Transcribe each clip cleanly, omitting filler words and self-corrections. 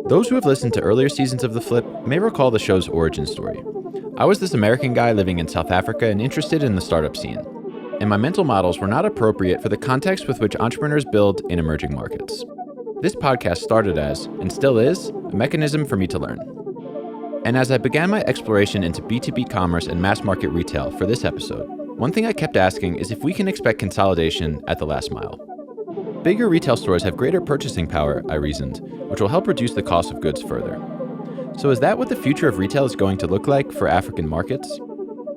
Those who have listened to earlier seasons of The Flip may recall the show's origin story. I was this American guy living in South Africa and interested in the startup scene. And my mental models were not appropriate for the context with which entrepreneurs build in emerging markets. This podcast started as, and still is, a mechanism for me to learn. And as I began my exploration into B2B commerce and mass market retail for this episode, one thing I kept asking is if we can expect consolidation at the last mile. Bigger retail stores have greater purchasing power, I reasoned, which will help reduce the cost of goods further. So is that what the future of retail is going to look like for African markets?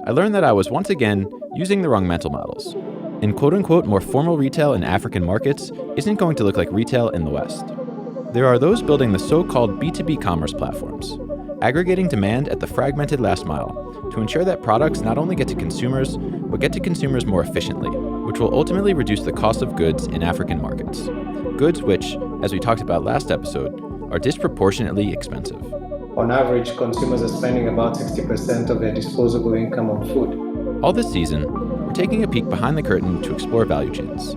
I learned that I was once again using the wrong mental models. And quote-unquote more formal retail in African markets isn't going to look like retail in the West. There are those building the so-called B2B commerce platforms, aggregating demand at the fragmented last mile to ensure that products not only get to consumers, but get to consumers more efficiently, which will ultimately reduce the cost of goods in African markets. Goods which, as we talked about last episode, are disproportionately expensive. On average, consumers are spending about 60% of their disposable income on food. All this season, we're taking a peek behind the curtain to explore value chains.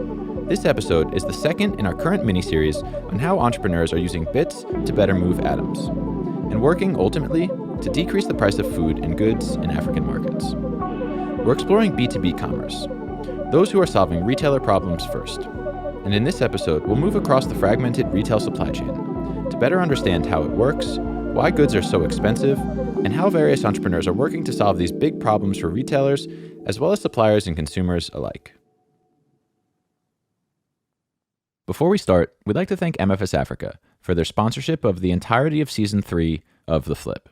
This episode is the second in our current mini-series on how entrepreneurs are using bits to better move atoms, and working ultimately to decrease the price of food and goods in African markets. We're exploring B2B commerce, those who are solving retailer problems first. And in this episode, we'll move across the fragmented retail supply chain to better understand how it works, why goods are so expensive, and how various entrepreneurs are working to solve these big problems for retailers, as well as suppliers and consumers alike. Before we start, we'd like to thank MFS Africa for their sponsorship of the entirety of Season 3 of The Flip.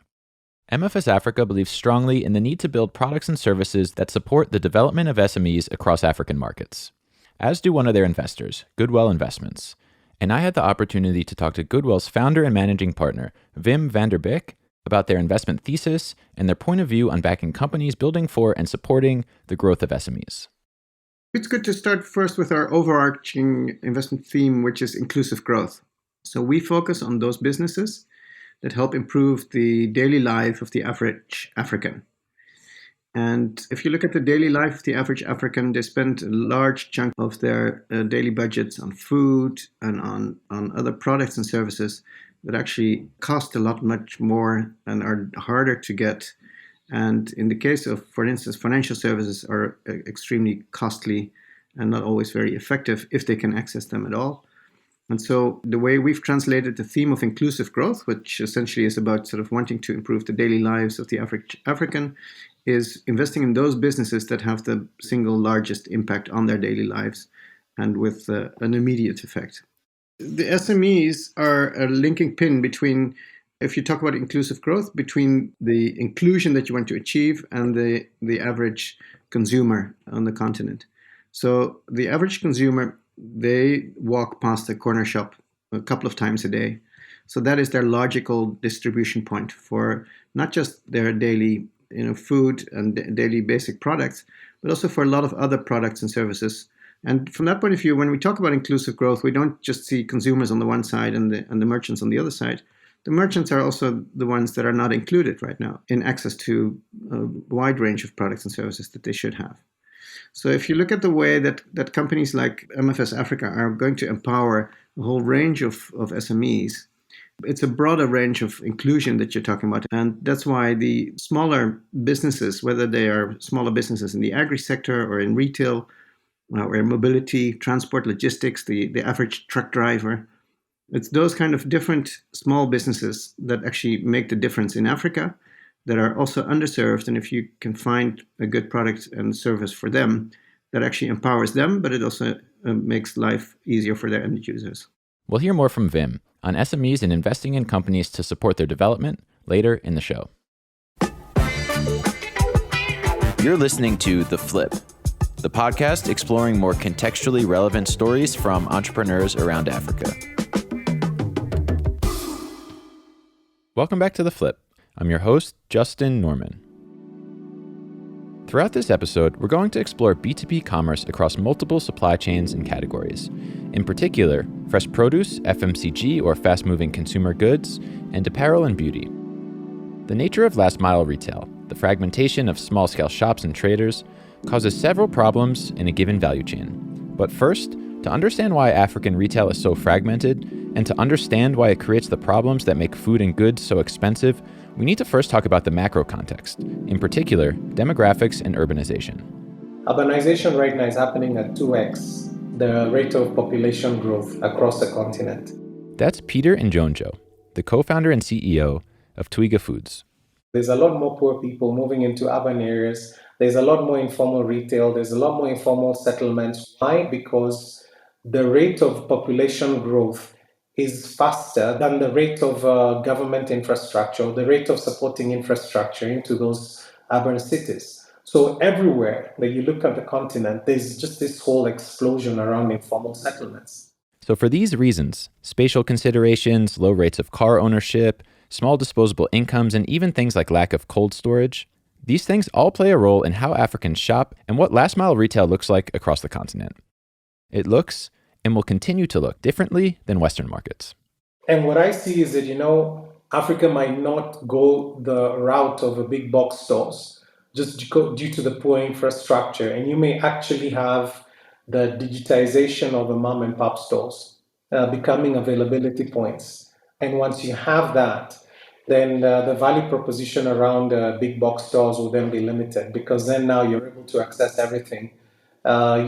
MFS Africa believes strongly in the need to build products and services that support the development of SMEs across African markets, as do one of their investors, Goodwell Investments. And I had the opportunity to talk to Goodwell's founder and managing partner, Wim van der Beek, about their investment thesis and their point of view on backing companies building for and supporting the growth of SMEs. It's good to start first with our overarching investment theme, which is inclusive growth. So we focus on those businesses that help improve the daily life of the average African. And if you look at the daily life of the average African, they spend a large chunk of their daily budgets on food and on other products and services that actually cost a lot much more and are harder to get. And in the case of, for instance, financial services are extremely costly and not always very effective if they can access them at all. And so the way we've translated the theme of inclusive growth, which essentially is about sort of wanting to improve the daily lives of the average African, is investing in those businesses that have the single largest impact on their daily lives and with an immediate effect. The SMEs are a linking pin between, if you talk about inclusive growth, between the inclusion that you want to achieve and the average consumer on the continent. So the average consumer, they walk past the corner shop a couple of times a day. So that is their logical distribution point for not just their daily food and daily basic products, but also for a lot of other products and services. And from that point of view, when we talk about inclusive growth, we don't just see consumers on the one side and the merchants on the other side. The merchants are also the ones that are not included right now in access to a wide range of products and services that they should have. So if you look at the way that companies like MFS Africa are going to empower a whole range of SMEs, it's a broader range of inclusion that you're talking about. And that's why the smaller businesses, whether they are smaller businesses in the agri sector or in retail or in mobility, transport, logistics, the average truck driver, it's those kind of different small businesses that actually make the difference in Africa, that are also underserved. And if you can find a good product and service for them, that actually empowers them, but it also makes life easier for their end users. We'll hear more from Wim on SMEs and investing in companies to support their development later in the show. You're listening to The Flip, the podcast exploring more contextually relevant stories from entrepreneurs around Africa. Welcome back to The Flip. I'm your host, Justin Norman. Throughout this episode, we're going to explore B2B commerce across multiple supply chains and categories. In particular, fresh produce, FMCG or fast-moving consumer goods, and apparel and beauty. The nature of last-mile retail, the fragmentation of small-scale shops and traders, causes several problems in a given value chain. But first, To understand why African retail is so fragmented, and to understand why it creates the problems that make food and goods so expensive, we need to first talk about the macro context, in particular, demographics and urbanization. Urbanization right now is happening at 2x the rate of population growth across the continent. That's Peter Njonjo, the co-founder and CEO of Twiga Foods. There's a lot more poor people moving into urban areas. There's a lot more informal retail. There's a lot more informal settlements. Why? Because the rate of population growth is faster than the rate of government infrastructure, the rate of supporting infrastructure into those urban cities. So everywhere that you look at the continent, there's just this whole explosion around informal settlements. So for these reasons, spatial considerations, low rates of car ownership, small disposable incomes, and even things like lack of cold storage, these things all play a role in how Africans shop and what last mile retail looks like across the continent. It looks, and will continue to look, differently than Western markets. And what I see is that, Africa might not go the route of a big box stores just due to the poor infrastructure. And you may actually have the digitization of the mom and pop stores becoming availability points. And once you have that, then the value proposition around big box stores will then be limited, because then now you're able to access everything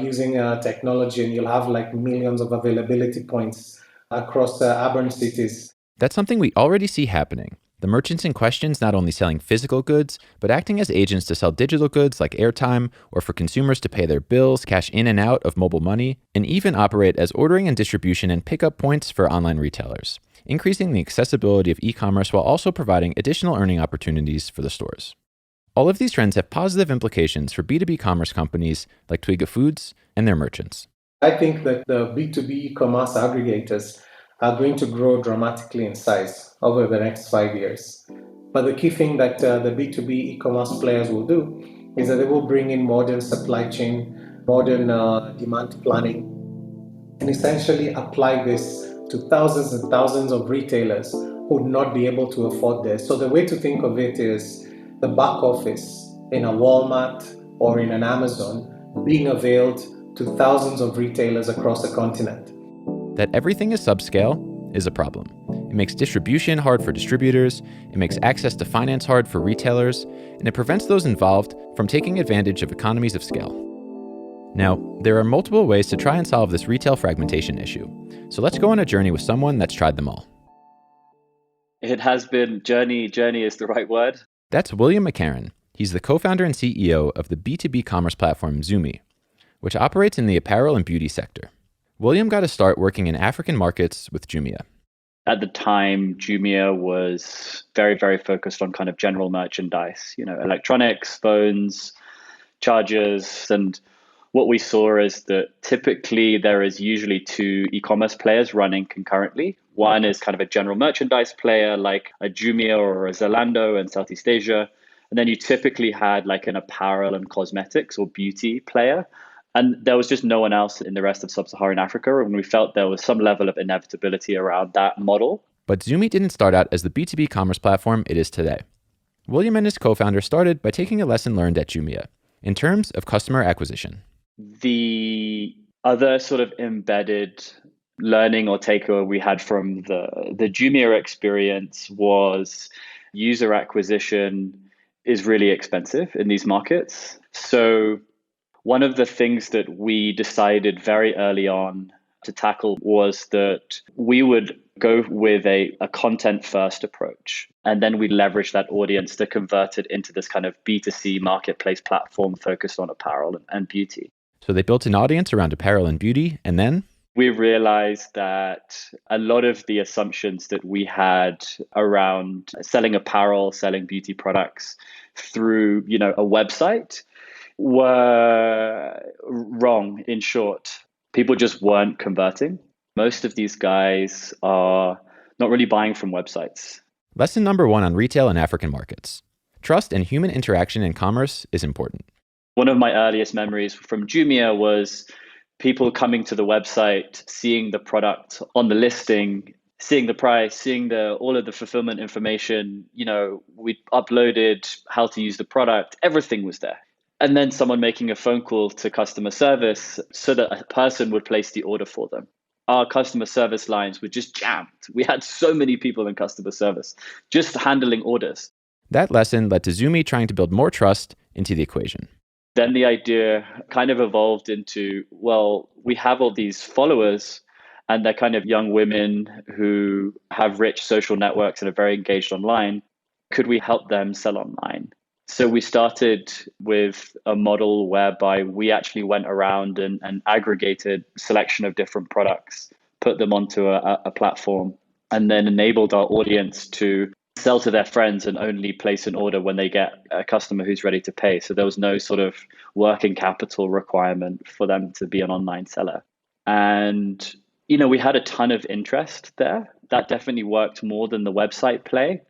using technology, and you'll have like millions of availability points across urban cities. That's something we already see happening. The merchants in question not only selling physical goods, but acting as agents to sell digital goods like airtime, or for consumers to pay their bills, cash in and out of mobile money, and even operate as ordering and distribution and pickup points for online retailers, increasing the accessibility of e-commerce while also providing additional earning opportunities for the stores. All of these trends have positive implications for B2B commerce companies like Twiga Foods and their merchants. I think that the B2B e-commerce aggregators are going to grow dramatically in size over the next 5 years. But the key thing that the B2B e-commerce players will do is that they will bring in modern supply chain, modern demand planning, and essentially apply this to thousands and thousands of retailers who would not be able to afford this. So the way to think of it is the back office in a Walmart or in an Amazon being availed to thousands of retailers across the continent. That everything is subscale is a problem. It makes distribution hard for distributors, it makes access to finance hard for retailers, and it prevents those involved from taking advantage of economies of scale. Now, there are multiple ways to try and solve this retail fragmentation issue. So let's go on a journey with someone that's tried them all. It has been journey is the right word. That's William McCarren. He's the co-founder and CEO of the B2B commerce platform ZUMI, which operates in the apparel and beauty sector. William got to start working in African markets with Jumia. At the time, Jumia was very, very focused on kind of general merchandise, electronics, phones, chargers. And what we saw is that typically there is usually two e-commerce players running concurrently. One is kind of a general merchandise player like a Jumia or a Zalando in Southeast Asia. And then you typically had like an apparel and cosmetics or beauty player. And there was just no one else in the rest of sub-Saharan Africa, and we felt there was some level of inevitability around that model. But ZUMI didn't start out as the B2B commerce platform it is today. William and his co-founder started by taking a lesson learned at Jumia in terms of customer acquisition. The other sort of embedded learning or takeaway we had from the Jumia experience was user acquisition is really expensive in these markets. So one of the things that we decided very early on to tackle was that we would go with a content-first approach, and then we leverage that audience to convert it into this kind of B2C marketplace platform focused on apparel and beauty. So they built an audience around apparel and beauty, and then? We realized that a lot of the assumptions that we had around selling apparel, selling beauty products through, a website were wrong. In short, people just weren't converting. Most of these guys are not really buying from websites. Lesson number 1 on retail in African markets. Trust and human interaction in commerce is important. One of my earliest memories from Jumia was people coming to the website, seeing the product on the listing, seeing the price, seeing all of the fulfillment information. We uploaded how to use the product. Everything was there. and then someone making a phone call to customer service so that a person would place the order for them. Our customer service lines were just jammed. We had so many people in customer service just handling orders. That lesson led to ZUMI trying to build more trust into the equation. Then the idea kind of evolved into, well, we have all these followers and they're kind of young women who have rich social networks and are very engaged online. Could we help them sell online? So we started with a model whereby we actually went around and aggregated a selection of different products, put them onto a platform, and then enabled our audience to sell to their friends and only place an order when they get a customer who's ready to pay. So there was no sort of working capital requirement for them to be an online seller. And, we had a ton of interest there. That definitely worked more than the website play.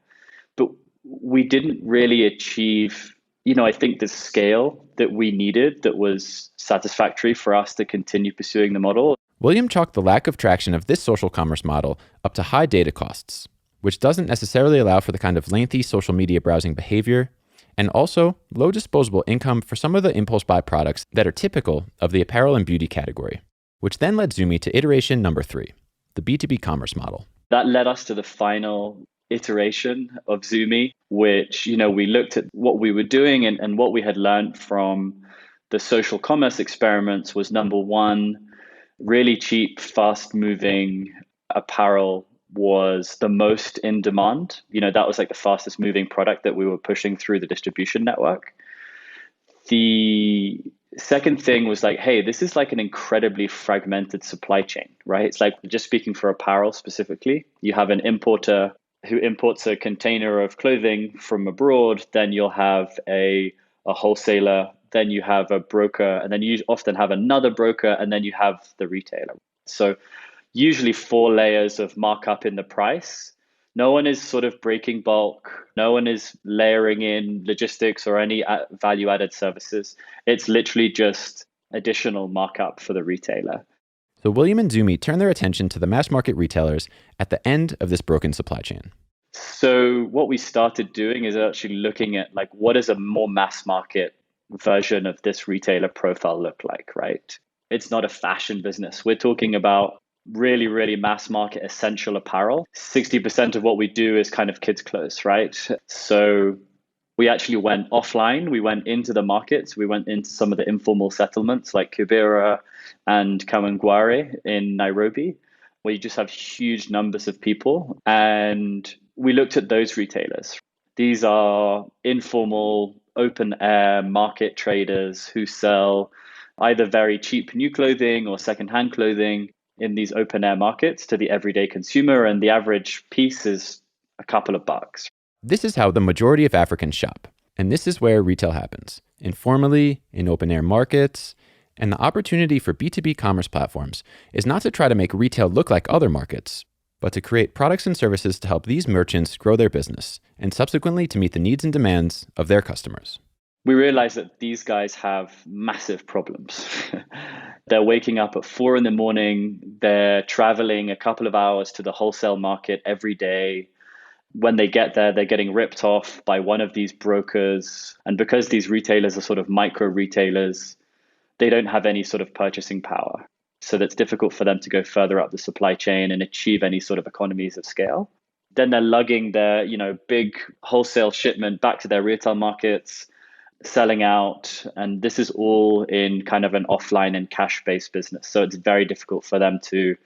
But we didn't really achieve, I think the scale that we needed that was satisfactory for us to continue pursuing the model. William chalked the lack of traction of this social commerce model up to high data costs, which doesn't necessarily allow for the kind of lengthy social media browsing behavior, and also low disposable income for some of the impulse buy products that are typical of the apparel and beauty category, which then led ZUMI to iteration number 3, the B2B commerce model. That led us to the final iteration of ZUMI, which, we looked at what we were doing and what we had learned from the social commerce experiments was, number one, really cheap, fast-moving apparel was the most in demand. That was like the fastest moving product that we were pushing through the distribution network. The second thing was like, hey, this is like an incredibly fragmented supply chain, right? It's like, just speaking for apparel specifically, you have an importer who imports a container of clothing from abroad, then you'll have a wholesaler, then you have a broker, and then you often have another broker, and then you have the retailer. So usually 4 layers of markup in the price. No one is sort of breaking bulk. No one is layering in logistics or any value-added services. It's literally just additional markup for the retailer. So William and ZUMI turn their attention to the mass market retailers at the end of this broken supply chain. So what we started doing is actually looking at like, what does a more mass market version of this retailer profile look like, right? It's not a fashion business. We're talking about really, really mass market essential apparel. 60% of what we do is kind of kids' clothes, right? So we actually went offline. We went into the markets. We went into some of the informal settlements like Kibera and Kawangware in Nairobi, where you just have huge numbers of people. And we looked at those retailers. These are informal, open air market traders who sell either very cheap new clothing or secondhand clothing in these open air markets to the everyday consumer. And the average piece is a couple of bucks. This is how the majority of Africans shop. And this is where retail happens, informally, in open air markets. And the opportunity for B2B commerce platforms is not to try to make retail look like other markets, but to create products and services to help these merchants grow their business and subsequently to meet the needs and demands of their customers. We realize that these guys have massive problems. They're waking up at 4 a.m. They're traveling a couple of hours to the wholesale market every day. When they get there, they're getting ripped off by one of these brokers. And because these retailers are sort of micro retailers, they don't have any sort of purchasing power. So that's difficult for them to go further up the supply chain and achieve any sort of economies of scale. Then they're lugging their, big wholesale shipment back to their retail markets, selling out. And this is all in kind of an offline and cash-based business. So it's very difficult for them to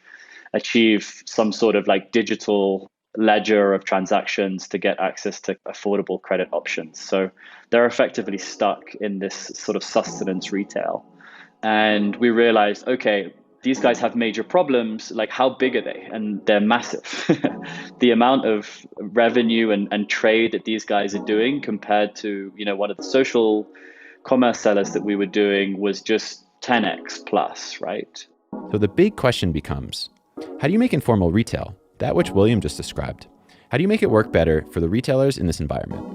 achieve some sort of like digital ledger of transactions to get access to affordable credit options. So they're effectively stuck in this sort of sustenance retail. And we realized, okay, these guys have major problems. Like, how big are they? And they're massive. The amount of revenue and trade that these guys are doing compared to, one of the social commerce sellers that we were doing was just 10x plus, right? So the big question becomes, how do you make informal retail, that which William just described, how do you make it work better for the retailers in this environment?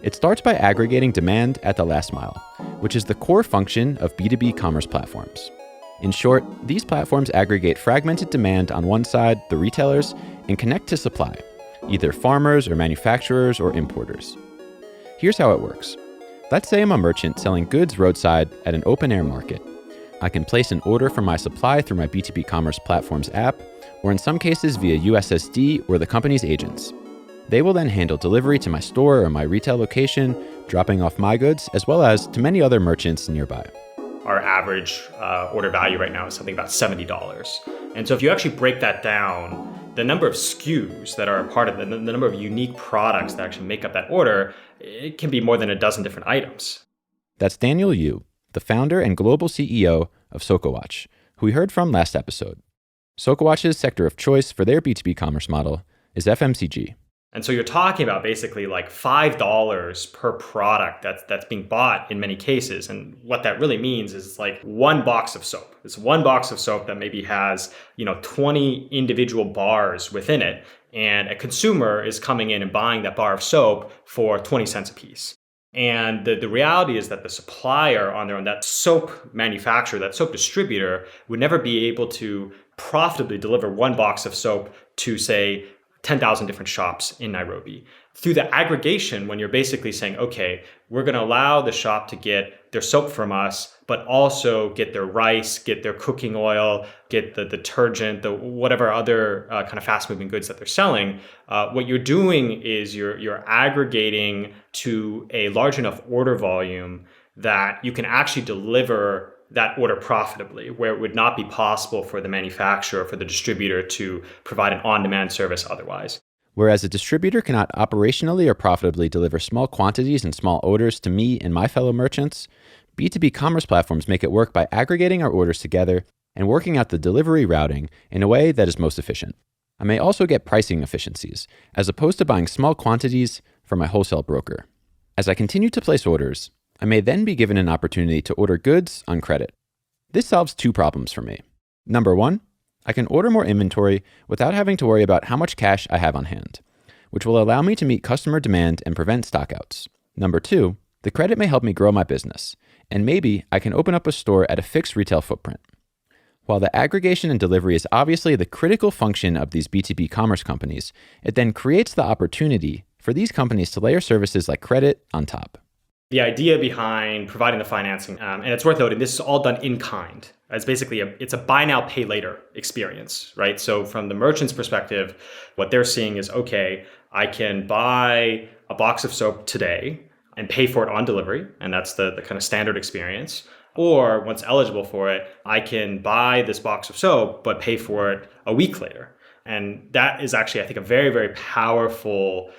It starts by aggregating demand at the last mile, which is the core function of B2B commerce platforms. In short, these platforms aggregate fragmented demand on one side, the retailers, and connect to supply, either farmers or manufacturers or importers. Here's how it works. Let's say I'm a merchant selling goods roadside at an open-air market. I can place an order for my supply through my B2B Commerce Platform's app, or in some cases via USSD or the company's agents. They will then handle delivery to my store or my retail location, dropping off my goods, as well as to many other merchants nearby. Our average order value right now is something about $70. And so if you actually break that down, the number of SKUs that are a part of it, the number of unique products that actually make up that order, it can be more than a dozen different items. That's Daniel Yu, the founder and global CEO of Sokowatch, who we heard from last episode. Sokowatch's sector of choice for their B2B commerce model is FMCG. And so you're talking about basically like $5 per product that's being bought in many cases. And what that really means is like one box of soap. It's one box of soap that maybe has, 20 individual bars within it. And a consumer is coming in and buying that bar of soap for 20 cents a piece. And the reality is that the supplier on their own, that soap manufacturer, that soap distributor, would never be able to profitably deliver one box of soap to, say, 10,000 different shops in Nairobi. Through the aggregation, when you're basically saying, okay, we're going to allow the shop to get their soap from us, but also get their rice, get their cooking oil, get the detergent, the whatever other kind of fast-moving goods that they're selling. What you're doing is you're aggregating to a large enough order volume that you can actually deliver that order profitably, where it would not be possible for the manufacturer, for the distributor to provide an on-demand service otherwise. Whereas a distributor cannot operationally or profitably deliver small quantities and small orders to me and my fellow merchants, B2B commerce platforms make it work by aggregating our orders together and working out the delivery routing in a way that is most efficient. I may also get pricing efficiencies, as opposed to buying small quantities from my wholesale broker. As I continue to place orders, I may then be given an opportunity to order goods on credit. This solves two problems for me. Number one, I can order more inventory without having to worry about how much cash I have on hand, which will allow me to meet customer demand and prevent stockouts. Number two, the credit may help me grow my business, and maybe I can open up a store at a fixed retail footprint. While the aggregation and delivery is obviously the critical function of these B2B commerce companies, it then creates the opportunity for these companies to layer services like credit on top. The idea behind providing the financing, and it's worth noting, this is all done in kind. It's basically it's a buy now, pay later experience, right? So from the merchant's perspective, what they're seeing is, okay, I can buy a box of soap today and pay for it on delivery, and that's the kind of standard experience. Or once eligible for it, I can buy this box of soap, but pay for it a week later. And that is actually, I think, a very, very powerful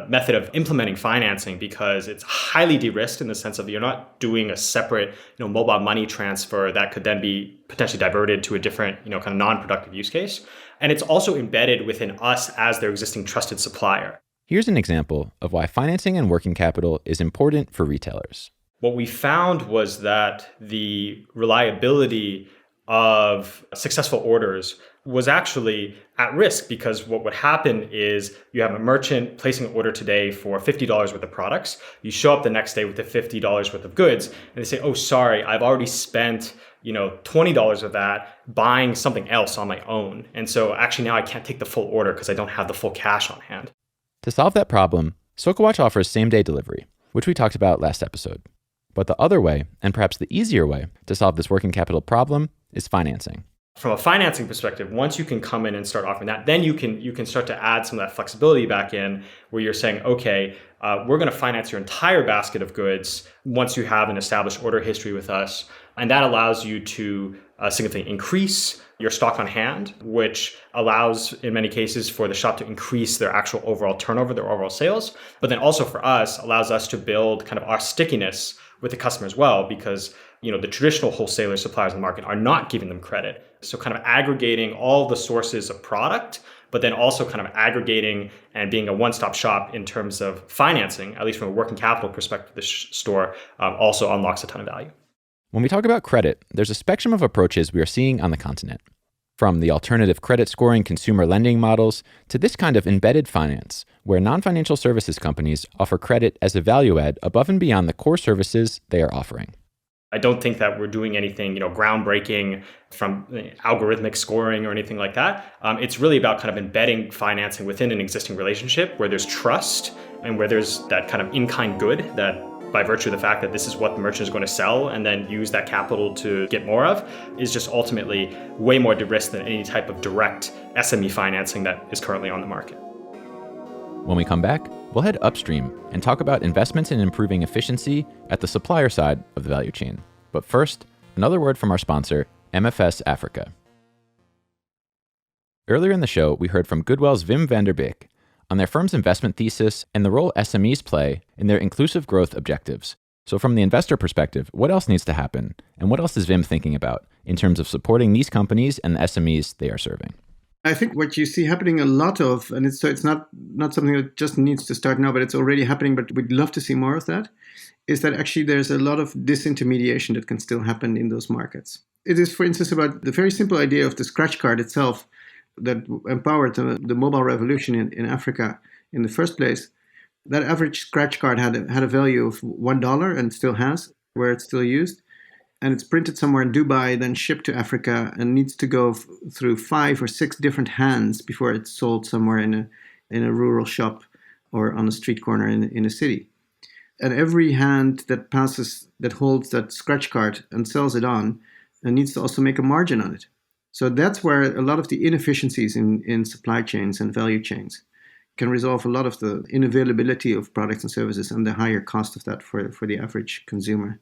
method of implementing financing, because it's highly de-risked in the sense of you're not doing a separate mobile money transfer that could then be potentially diverted to a different kind of non-productive use case. And it's also embedded within us as their existing trusted supplier. Here's an example of why financing and working capital is important for retailers. What we found was that the reliability of successful orders was actually at risk, because what would happen is you have a merchant placing an order today for $50 worth of products. You show up the next day with the $50 worth of goods, and they say, oh, sorry, I've already spent $20 of that buying something else on my own. And so actually now I can't take the full order because I don't have the full cash on hand. To solve that problem, Sokowatch offers same-day delivery, which we talked about last episode. But the other way, and perhaps the easier way, to solve this working capital problem is financing. From a financing perspective, once you can come in and start offering that, then you can start to add some of that flexibility back in, where you're saying, okay, we're going to finance your entire basket of goods once you have an established order history with us. And that allows you to significantly increase your stock on hand, which allows, in many cases, for the shop to increase their actual overall turnover, their overall sales. But then also for us, allows us to build kind of our stickiness with the customer as well, because the traditional wholesaler suppliers in the market are not giving them credit. So kind of aggregating all the sources of product, but then also kind of aggregating and being a one-stop shop in terms of financing, at least from a working capital perspective, the store also unlocks a ton of value. When we talk about credit, there's a spectrum of approaches we are seeing on the continent. From the alternative credit scoring consumer lending models to this kind of embedded finance, where non-financial services companies offer credit as a value add above and beyond the core services they are offering. I don't think that we're doing anything, groundbreaking from algorithmic scoring or anything like that. It's really about kind of embedding financing within an existing relationship where there's trust and where there's that kind of in-kind good that by virtue of the fact that this is what the merchant is going to sell and then use that capital to get more of, is just ultimately way more de-risked than any type of direct SME financing that is currently on the market. When we come back, we'll head upstream and talk about investments in improving efficiency at the supplier side of the value chain. But first, another word from our sponsor, MFS Africa. Earlier in the show, we heard from Goodwell's Wim van der Beek on their firm's investment thesis and the role SMEs play in their inclusive growth objectives. So from the investor perspective, what else needs to happen? And what else is Wim thinking about in terms of supporting these companies and the SMEs they are serving? I think what you see happening a lot of, and it's not something that just needs to start now, but it's already happening, but we'd love to see more of that, is that actually there's a lot of disintermediation that can still happen in those markets. It is, for instance, about the very simple idea of the scratch card itself that empowered the mobile revolution in Africa in the first place. That average scratch card had a value of $1 and still has, where it's still used. And it's printed somewhere in Dubai, then shipped to Africa, and needs to go through 5 or 6 different hands before it's sold somewhere in a rural shop or on a street corner in a city. And every hand that holds that scratch card and sells it on, needs to also make a margin on it. So that's where a lot of the inefficiencies in supply chains and value chains can resolve a lot of the unavailability of products and services and the higher cost of that for the average consumer.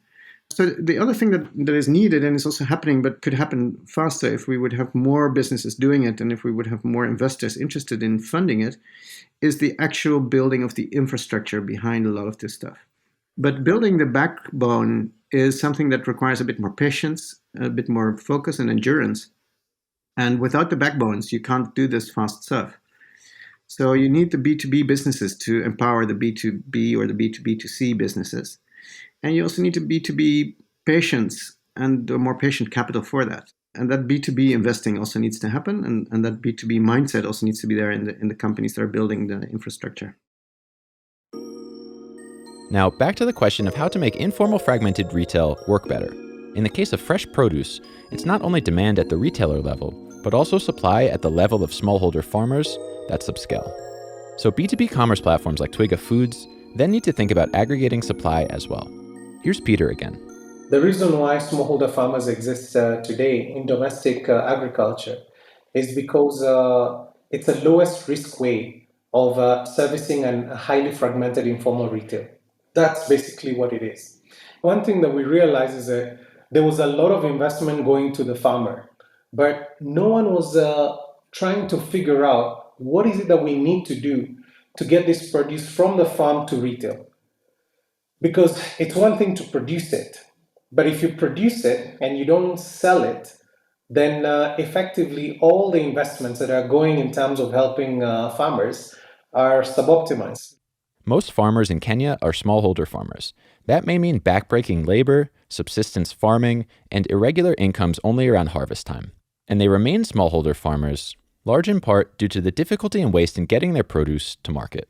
So the other thing that is needed and is also happening, but could happen faster if we would have more businesses doing it and if we would have more investors interested in funding it, is the actual building of the infrastructure behind a lot of this stuff. But building the backbone is something that requires a bit more patience, a bit more focus and endurance. And without the backbones, you can't do this fast stuff. So you need the B2B businesses to empower the B2B or the B2B2C businesses. And you also need the B2B patience and more patient capital for that. And that B2B investing also needs to happen. And that B2B mindset also needs to be there in the companies that are building the infrastructure. Now, back to the question of how to make informal fragmented retail work better. In the case of fresh produce, it's not only demand at the retailer level, but also supply at the level of smallholder farmers that subscale. So B2B commerce platforms like Twiga Foods then need to think about aggregating supply as well. Here's Peter again. The reason why smallholder farmers exist today in domestic agriculture is because it's the lowest risk way of servicing a highly fragmented informal retail. That's basically what it is. One thing that we realize is that there was a lot of investment going to the farmer, but no one was trying to figure out what is it that we need to do to get this produce from the farm to retail. Because it's one thing to produce it, but if you produce it and you don't sell it, then effectively all the investments that are going in terms of helping farmers are suboptimized. Most farmers in Kenya are smallholder farmers. That may mean backbreaking labor, subsistence farming, and irregular incomes only around harvest time. And they remain smallholder farmers, large in part due to the difficulty and waste in getting their produce to market.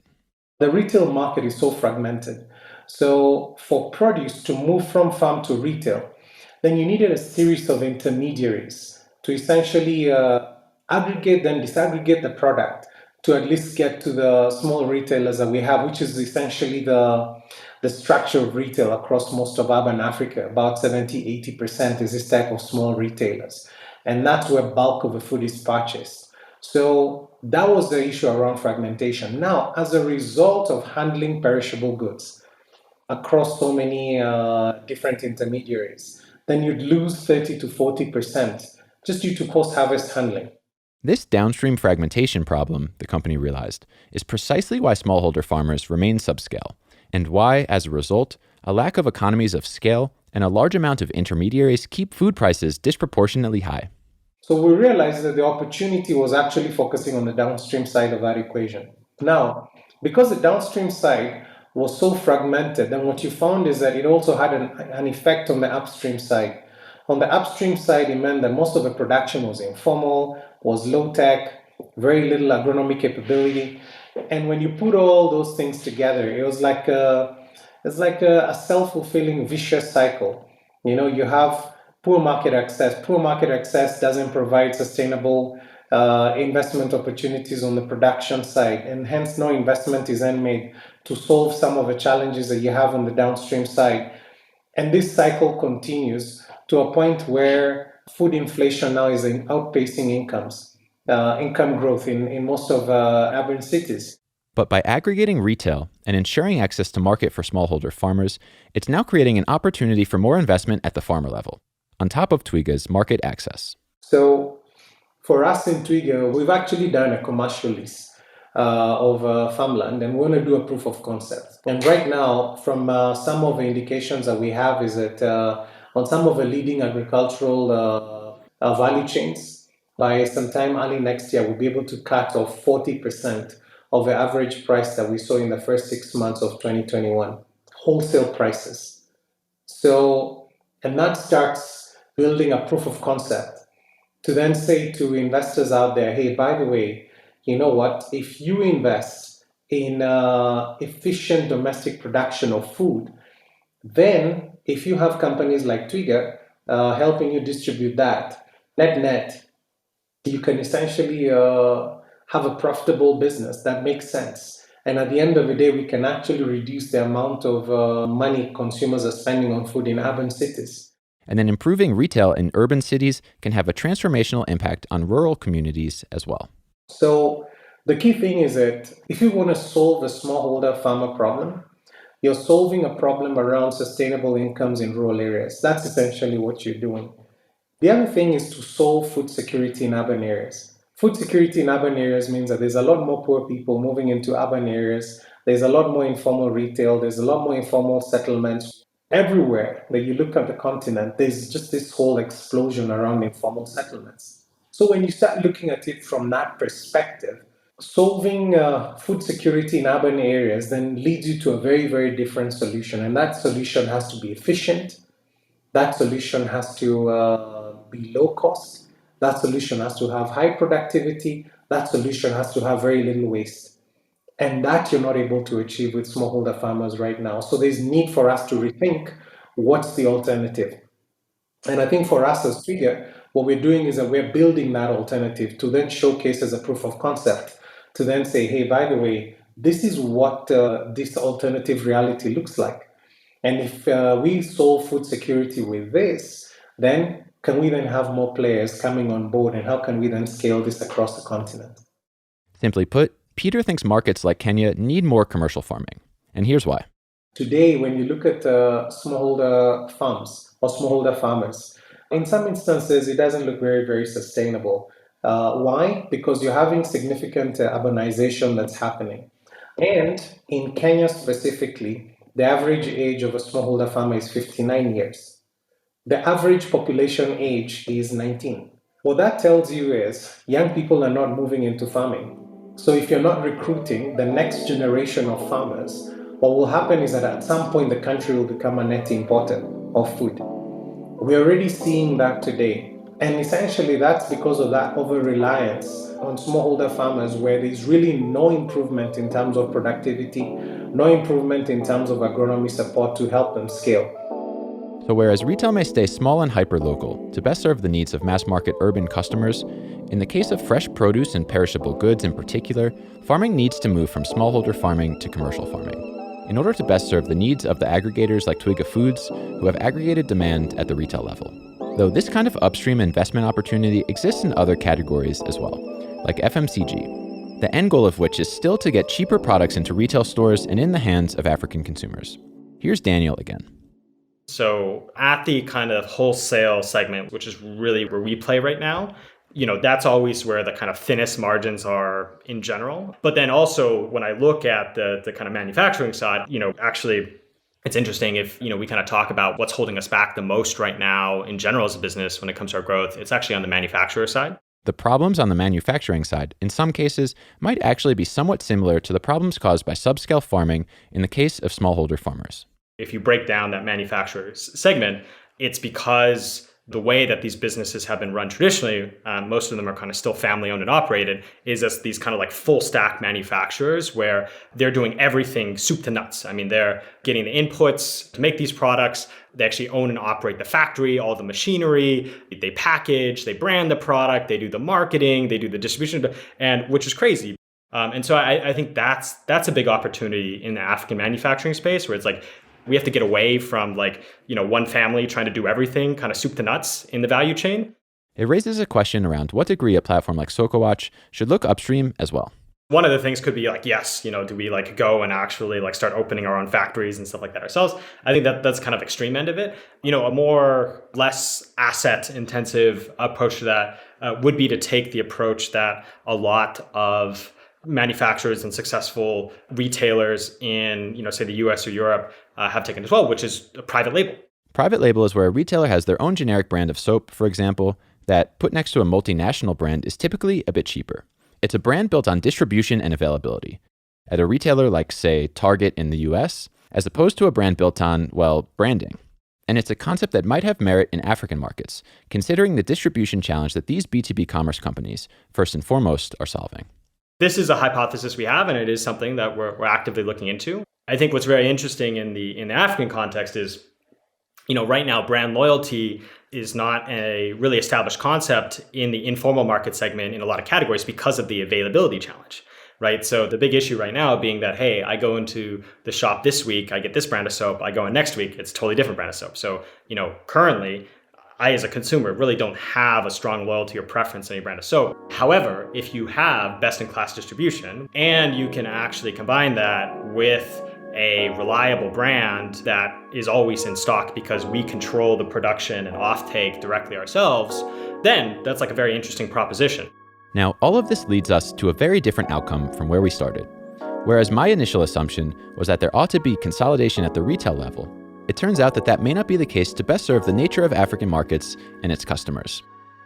The retail market is so fragmented. So for produce to move from farm to retail, then you needed a series of intermediaries to essentially aggregate and disaggregate the product to at least get to the small retailers that we have, which is essentially the structure of retail across most of urban Africa. About 70-80% is this type of small retailers. And that's where bulk of the food is purchased. So that was the issue around fragmentation. Now, as a result of handling perishable goods across so many different intermediaries, then you'd lose 30 to 40% just due to post-harvest handling. This downstream fragmentation problem, the company realized, is precisely why smallholder farmers remain subscale, and why, as a result, a lack of economies of scale and a large amount of intermediaries keep food prices disproportionately high. So we realized that the opportunity was actually focusing on the downstream side of that equation. Now, because the downstream side was so fragmented, then what you found is that it also had an effect on the upstream side. On the upstream side, it meant that most of the production was informal, was low-tech, very little agronomic capability. And when you put all those things together, it was like a self-fulfilling vicious cycle. You know, you have poor market access. Poor market access doesn't provide sustainable investment opportunities on the production side, and hence no investment is then made to solve some of the challenges that you have on the downstream side. And this cycle continues to a point where food inflation now is outpacing income growth in most of urban cities. But by aggregating retail and ensuring access to market for smallholder farmers, it's now creating an opportunity for more investment at the farmer level, on top of Twiga's market access. So for us in Twiga, we've actually done a commercial lease of farmland, and we want to do a proof of concept. And right now, from some of the indications that we have is that on some of the leading agricultural value chains, by sometime early next year, we'll be able to cut off 40% of the average price that we saw in the first 6 months of 2021, wholesale prices. So, and that starts building a proof of concept to then say to investors out there, hey, by the way, you know what? If you invest in efficient domestic production of food, then if you have companies like Twiga helping you distribute that, net, you can essentially have a profitable business that makes sense. And at the end of the day, we can actually reduce the amount of money consumers are spending on food in urban cities. And then improving retail in urban cities can have a transformational impact on rural communities as well. So the key thing is that if you want to solve a smallholder farmer problem, you're solving a problem around sustainable incomes in rural areas. That's essentially what you're doing. The other thing is to solve food security in urban areas. Food security in urban areas means that there's a lot more poor people moving into urban areas. There's a lot more informal retail. There's a lot more informal settlements. Everywhere that you look at the continent, there's just this whole explosion around informal settlements. So when you start looking at it from that perspective, solving food security in urban areas then leads you to a very, very different solution. And that solution has to be efficient. That solution has to be low cost. That solution has to have high productivity. That solution has to have very little waste. And that you're not able to achieve with smallholder farmers right now. So there's need for us to rethink what's the alternative. And I think for us as Twiga, what we're doing is that we're building that alternative to then showcase as a proof of concept, to then say, hey, by the way, this is what this alternative reality looks like. And if we solve food security with this, then can we then have more players coming on board, and how can we then scale this across the continent? Simply put, Peter thinks markets like Kenya need more commercial farming. And here's why. Today, when you look at smallholder farms or smallholder farmers, in some instances, it doesn't look very, very sustainable. Why? Because you're having significant urbanization that's happening. And in Kenya specifically, the average age of a smallholder farmer is 59 years. The average population age is 19. What that tells you is young people are not moving into farming. So if you're not recruiting the next generation of farmers, what will happen is that at some point the country will become a net importer of food. We're already seeing that today. And essentially that's because of that over-reliance on smallholder farmers, where there's really no improvement in terms of productivity, no improvement in terms of agronomy support to help them scale. So whereas retail may stay small and hyper-local to best serve the needs of mass-market urban customers, in the case of fresh produce and perishable goods in particular, farming needs to move from smallholder farming to commercial farming in order to best serve the needs of the aggregators like Twiga Foods, who have aggregated demand at the retail level. Though this kind of upstream investment opportunity exists in other categories as well, like FMCG, the end goal of which is still to get cheaper products into retail stores and in the hands of African consumers. Here's Daniel again. So at the kind of wholesale segment, which is really where we play right now, that's always where the kind of thinnest margins are in general. But then also when I look at the kind of manufacturing side, actually it's interesting if, we kind of talk about what's holding us back the most right now in general as a business when it comes to our growth, it's actually on the manufacturer side. The problems on the manufacturing side, in some cases, might actually be somewhat similar to the problems caused by subscale farming in the case of smallholder farmers. If you break down that manufacturer segment, it's because the way that these businesses have been run traditionally, most of them are kind of still family owned and operated, is as these kind of like full stack manufacturers where they're doing everything soup to nuts. I mean, they're getting the inputs to make these products. They actually own and operate the factory, all the machinery, they package, they brand the product, they do the marketing, they do the distribution, and which is crazy. And so I think that's a big opportunity in the African manufacturing space, where it's like we have to get away from like, one family trying to do everything, kind of soup to nuts in the value chain. It raises a question around what degree a platform like Sokowatch should look upstream as well. One of the things could be like, yes, do we like go and actually like start opening our own factories and stuff like that ourselves? I think that's kind of extreme end of it. A less asset intensive approach to that would be to take the approach that a lot of manufacturers and successful retailers in, say the US or Europe have taken as well, which is a private label. Private label is where a retailer has their own generic brand of soap, for example, that put next to a multinational brand is typically a bit cheaper. It's a brand built on distribution and availability at a retailer like, say, Target in the US, as opposed to a brand built on, branding. And it's a concept that might have merit in African markets, considering the distribution challenge that these B2B commerce companies, first and foremost, are solving. This is a hypothesis we have, and it is something that we're actively looking into. I think what's very interesting in the African context is, right now, brand loyalty is not a really established concept in the informal market segment in a lot of categories because of the availability challenge, right? So the big issue right now being that, hey, I go into the shop this week, I get this brand of soap. I go in next week, it's a totally different brand of soap. So, currently, I, as a consumer, really don't have a strong loyalty or preference in any brand of soap. However, if you have best-in-class distribution and you can actually combine that with a reliable brand that is always in stock because we control the production and offtake directly ourselves, then that's like a very interesting proposition. Now, all of this leads us to a very different outcome from where we started. Whereas my initial assumption was that there ought to be consolidation at the retail level, it turns out that may not be the case to best serve the nature of African markets and its customers.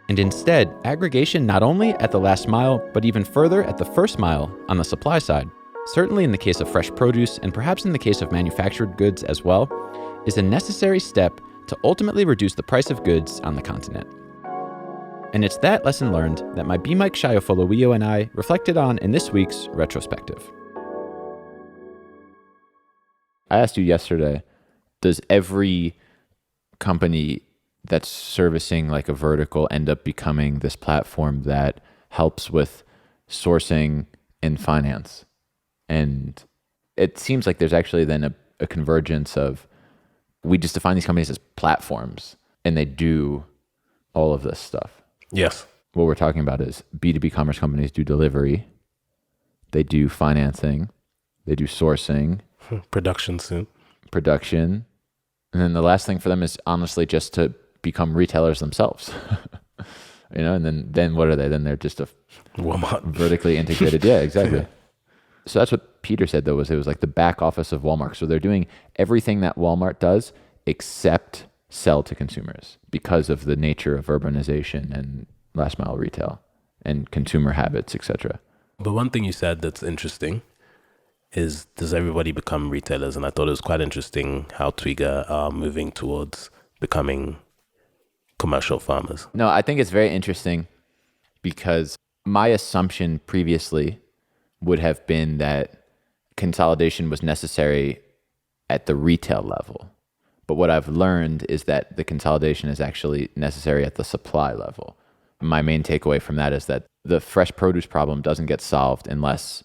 And instead, aggregation not only at the last mile, but even further at the first mile on the supply side, certainly in the case of fresh produce and perhaps in the case of manufactured goods as well, is a necessary step to ultimately reduce the price of goods on the continent. And it's that lesson learned that my B-Mike Sayo Folawiyo and I reflected on in this week's retrospective. I asked you yesterday, does every company that's servicing like a vertical end up becoming this platform that helps with sourcing and finance? And it seems like there's actually then a convergence of, we just define these companies as platforms and they do all of this stuff. Yes. What we're talking about is B2B commerce companies do delivery, they do financing, they do sourcing. Production soon. Production. And then the last thing for them is honestly just to become retailers themselves. And then what are they? Then they're just a Walmart. Vertically integrated. Yeah, exactly. So that's what Peter said, though, it was like the back office of Walmart. So they're doing everything that Walmart does except sell to consumers because of the nature of urbanization and last mile retail and consumer habits, etc. But one thing you said that's interesting is, does everybody become retailers? And I thought it was quite interesting how Twiga are moving towards becoming commercial farmers. No, I think it's very interesting because my assumption previously would have been that consolidation was necessary at the retail level. But what I've learned is that the consolidation is actually necessary at the supply level. My main takeaway from that is that the fresh produce problem doesn't get solved unless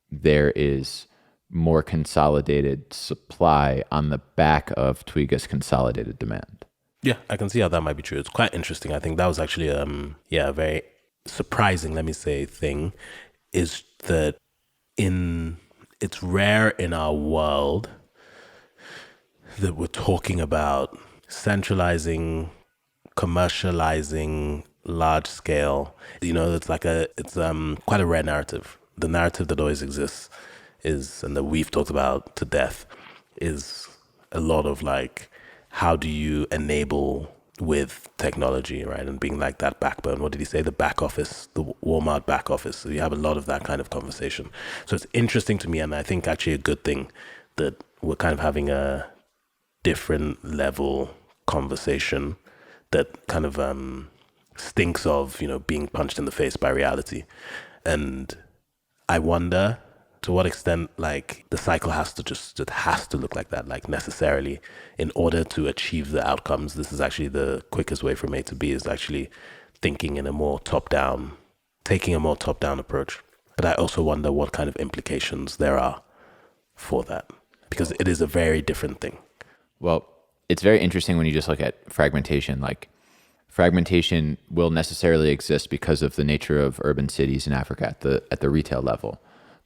there is more consolidated supply on the back of Twiga's consolidated demand. Yeah, I can see how that might be true. It's quite interesting. I think that was actually a very surprising, let me say, thing, is that it's rare in our world that we're talking about centralizing, commercializing, large scale. It's quite a rare narrative. The narrative that always exists is, and that we've talked about to death, is a lot of like, how do you enable with technology, right? And being like that backbone. What did he say? The back office, the Walmart back office. So you have a lot of that kind of conversation. So it's interesting to me, and I think actually a good thing that we're kind of having a different level conversation that kind of stinks of, being punched in the face by reality. And I wonder to what extent like the cycle has to look like that, like necessarily in order to achieve the outcomes. This is actually the quickest way from A to B, is actually thinking in a more top-down, taking a more top-down approach. But I also wonder what kind of implications there are for that, because it is a very different thing. Well, it's very interesting when you just look at fragmentation. Like, fragmentation will necessarily exist because of the nature of urban cities in Africa at the retail level.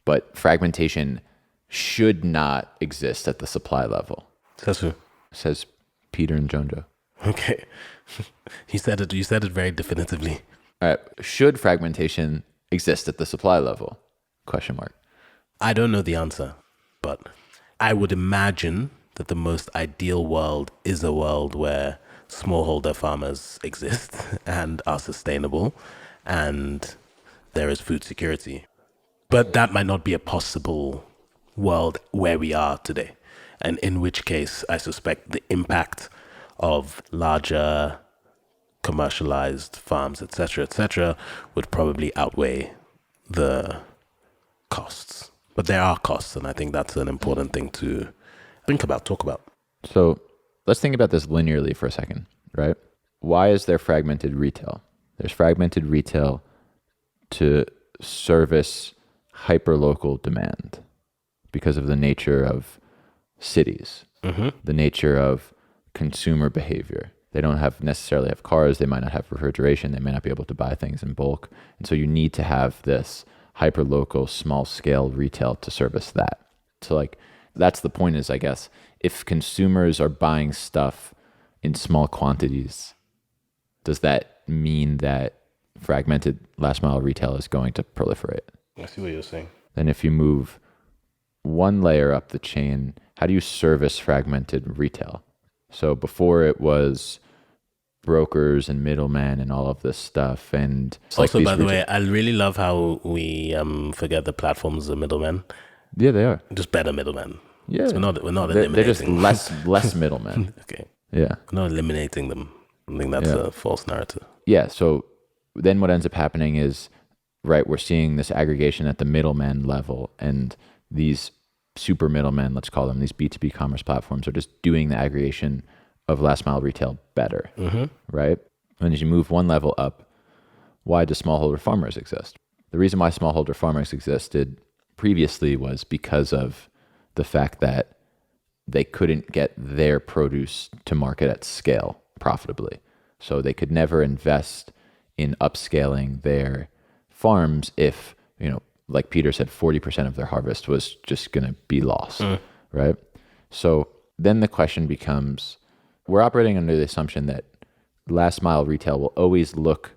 But fragmentation should not exist at the supply level. Says who? Says Peter Njonjo. Okay. You said it very definitively. All right. Should fragmentation exist at the supply level? Question mark. I don't know the answer, but I would imagine that the most ideal world is a world where smallholder farmers exist and are sustainable and there is food security. But that might not be a possible world where we are today. And in which case, I suspect the impact of larger commercialized farms, etc., would probably outweigh the costs. But there are costs, and I think that's an important thing to think about, talk about. So let's think about this linearly for a second, right? Why is there fragmented retail? There's fragmented retail to service hyperlocal demand because of the nature of cities, the nature of consumer behavior. They don't necessarily have cars. They might not have refrigeration. They may not be able to buy things in bulk. And so you need to have this hyperlocal, small scale retail to service that. So like, that's the point is, I guess, if consumers are buying stuff in small quantities, does that mean that fragmented last mile retail is going to proliferate? I see what you're saying. Then if you move one layer up the chain, how do you service fragmented retail? So before it was brokers and middlemen and all of this stuff. And also, by the way, I really love how we forget the platforms are middlemen. Yeah, they are. Just better middlemen. Yeah. So we're not eliminating. They're just less middlemen. Okay. Yeah. We're not eliminating them. I think that's a false narrative. Yeah. So then what ends up happening is, right, we're seeing this aggregation at the middleman level, and these super middlemen, let's call them, these B2B commerce platforms are just doing the aggregation of last mile retail better, right? And as you move one level up, why do smallholder farmers exist? The reason why smallholder farmers existed previously was because of the fact that they couldn't get their produce to market at scale profitably. So they could never invest in upscaling their farms if, like Peter said, 40% of their harvest was just going to be lost, right? So then the question becomes, we're operating under the assumption that last mile retail will always look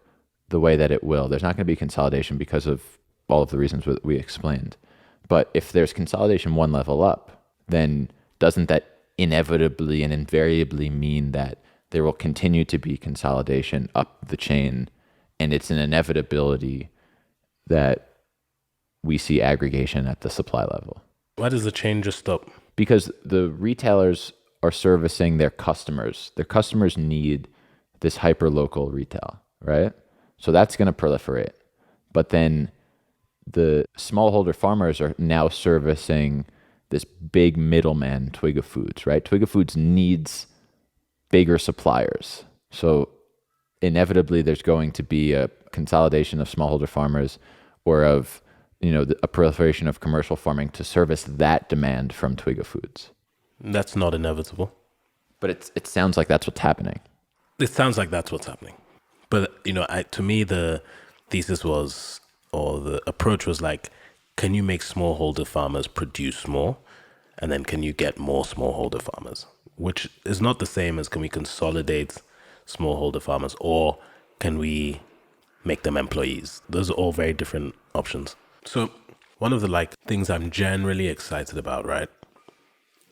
the way that it will. There's not going to be consolidation because of all of the reasons that we explained. But if there's consolidation one level up, then doesn't that inevitably and invariably mean that there will continue to be consolidation up the chain, and it's an inevitability that we see aggregation at the supply level? Why does the chain just stop? Because the retailers are servicing their customers. Their customers need this hyper-local retail, right? So that's going to proliferate. But then the smallholder farmers are now servicing this big middleman, Twiga Foods, right? Twiga Foods needs bigger suppliers. So inevitably there's going to be a consolidation of smallholder farmers or of, a proliferation of commercial farming to service that demand from Twiga Foods. That's not inevitable. But it sounds like that's what's happening. It sounds like that's what's happening. But, to me, the thesis was, or the approach was like, can you make smallholder farmers produce more? And then can you get more smallholder farmers? Which is not the same as can we consolidate smallholder farmers, or can we make them employees? Those are all very different options. So one of the things I'm generally excited about, right,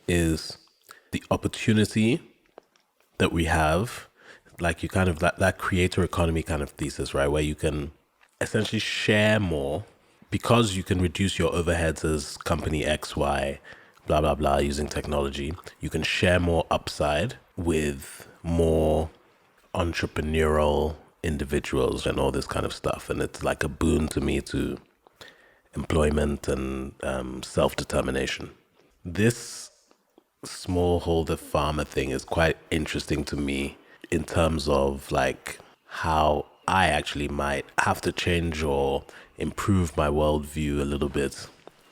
is the opportunity that we have, you kind of that creator economy kind of thesis, right, where you can essentially share more because you can reduce your overheads as company X, Y, blah, blah, blah, using technology. You can share more upside with more entrepreneurial individuals and all this kind of stuff. And it's like a boon to me to employment and self-determination. This smallholder farmer thing is quite interesting to me in terms of how I actually might have to change or improve my worldview a little bit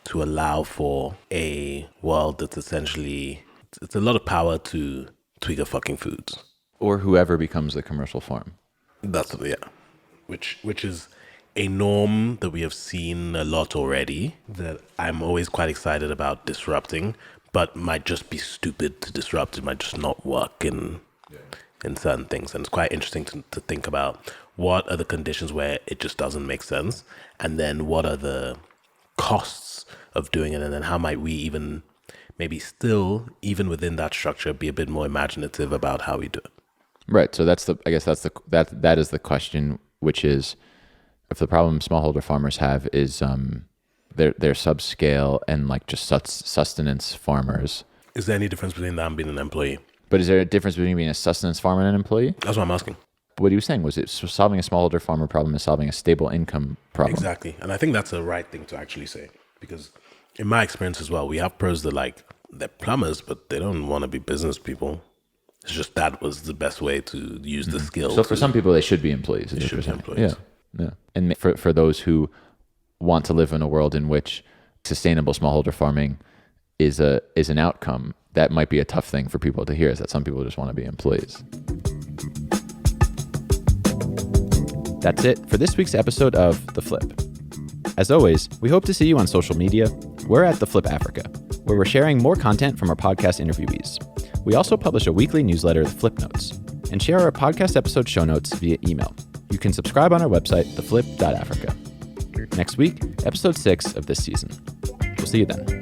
to allow for a world that's essentially, it's a lot of power to Twiga fucking Foods. Or whoever becomes the commercial form. That's, yeah. Which is a norm that we have seen a lot already, that I'm always quite excited about disrupting, but might just be stupid to disrupt. It might just not work in certain things. And it's quite interesting to think about what are the conditions where it just doesn't make sense, and then what are the costs of doing it, and then how might we even maybe still, even within that structure, be a bit more imaginative about how we do it. Right. So that is the question, which is, if the problem smallholder farmers have is they're subscale and like just sustenance farmers. Is there any difference between that and being an employee? But is there a difference between being a sustenance farmer and an employee? That's what I'm asking. What he was saying was, solving a smallholder farmer problem is solving a stable income problem. Exactly. And I think that's the right thing to actually say, because in my experience as well, we have pros that like, they're plumbers, but they don't want to be business people. It's just that was the best way to use the skill. So for some people, they should be employees. They should be employees. Yeah. And for those who want to live in a world in which sustainable smallholder farming is an outcome, that might be a tough thing for people to hear, is that some people just want to be employees. That's it for this week's episode of The Flip. As always, we hope to see you on social media. We're at The Flip Africa, where we're sharing more content from our podcast interviewees. We also publish a weekly newsletter, The Flip Notes, and share our podcast episode show notes via email. You can subscribe on our website, theflip.africa. Next week, episode 6 of this season. We'll see you then.